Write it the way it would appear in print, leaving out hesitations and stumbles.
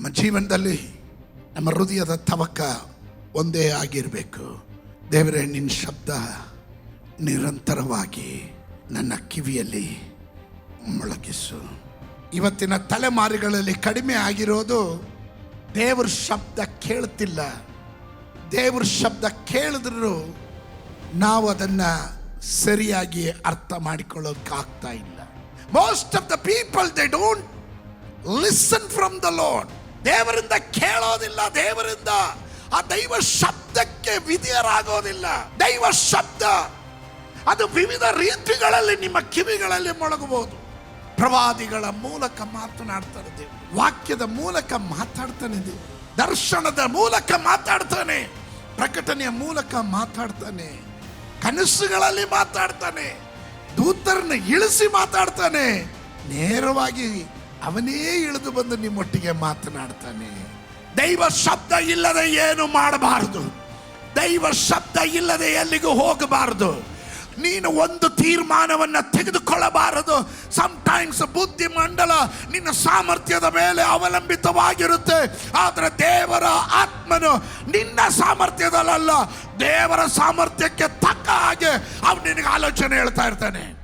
ಜೀವನದಲ್ಲಿ ನಮ್ಮ ಹೃದಯದ ತವಕ ಒಂದೇ ಆಗಿರಬೇಕು. ದೇವರೇ, ನಿನ್ನ ಶಬ್ದ ನಿರಂತರವಾಗಿ ನನ್ನ ಕಿವಿಯಲ್ಲಿ ಮೊಳಗಿಸು. ಇವತ್ತಿನ ತಲೆಮಾರುಗಳಲ್ಲಿ ಕಡಿಮೆ ಆಗಿರೋದು ದೇವ್ರ ಶಬ್ದ ಕೇಳ್ತಿಲ್ಲ. ದೇವ್ರ ಶಬ್ದ ಕೇಳಿದ್ರು ನಾವು ಅದನ್ನು ಸರಿಯಾಗಿ ಅರ್ಥ ಮಾಡಿಕೊಳ್ಳೋಕ್ಕಾಗ್ತಾ ಇಲ್ಲ. Most of the people they don't listen from the lord. ದೇವರಿಂದ ಕೇಳೋದಿಲ್ಲ, ದೇವರಿಂದ ಆ ದೈವ ಶಬ್ದಕ್ಕೆ ವಿಧೇಯರಾಗೋದಿಲ್ಲ. ದೈವ ಶಬ್ದ ಅದು ವಿವಿಧ ರೀತಿಗಳಲ್ಲಿ ನಿಮ್ಮ ಕಿವಿಗಳಲ್ಲಿ ಮೊಳಗಬಹುದು. ಪ್ರವಾದಿಗಳ ಮೂಲಕ ಮಾತನಾಡ್ತಾನೆ ದೇವರು, ವಾಕ್ಯದ ಮೂಲಕ ಮಾತಾಡ್ತಾನೆ ದೇವರು, ದರ್ಶನದ ಮೂಲಕ ಮಾತಾಡ್ತಾನೆ, ಪ್ರಕಟಣೆಯ ಮೂಲಕ ಮಾತಾಡ್ತಾನೆ, ಕನಸುಗಳಲ್ಲಿ ಮಾತಾಡ್ತಾನೆ, ದೂತರನ್ನ ಇಳಿಸಿ ಮಾತಾಡ್ತಾನೆ, ನೇರವಾಗಿ ಅವನೇ ಇಳಿದು ಬಂದು ನಿಮ್ಮೊಟ್ಟಿಗೆ ಮಾತನಾಡ್ತಾನೆ. ದೈವ ಶಬ್ದ ಇಲ್ಲದೆ ಏನು ಮಾಡಬಾರದು. ದೈವ ಶಬ್ದ ಇಲ್ಲದೆ ಎಲ್ಲಿಗೂ ಹೋಗಬಾರದು. ನೀನು ಒಂದು ತೀರ್ಮಾನವನ್ನು ತೆಗೆದುಕೊಳ್ಳಬಾರದು. ಸಮ್ಟೈಮ್ಸ್ ಬುದ್ಧಿಮಂಡಲ ನಿನ್ನ ಸಾಮರ್ಥ್ಯದ ಮೇಲೆ ಅವಲಂಬಿತವಾಗಿರುತ್ತೆ. ಆದರೆ ದೇವರ ಆತ್ಮನು ನಿನ್ನ ಸಾಮರ್ಥ್ಯದಲ್ಲ, ದೇವರ ಸಾಮರ್ಥ್ಯಕ್ಕೆ ತಕ್ಕ ಹಾಗೆ ಅವನು ನಿನಗೆ ಆಲೋಚನೆ ಹೇಳ್ತಾ ಇರ್ತಾನೆ.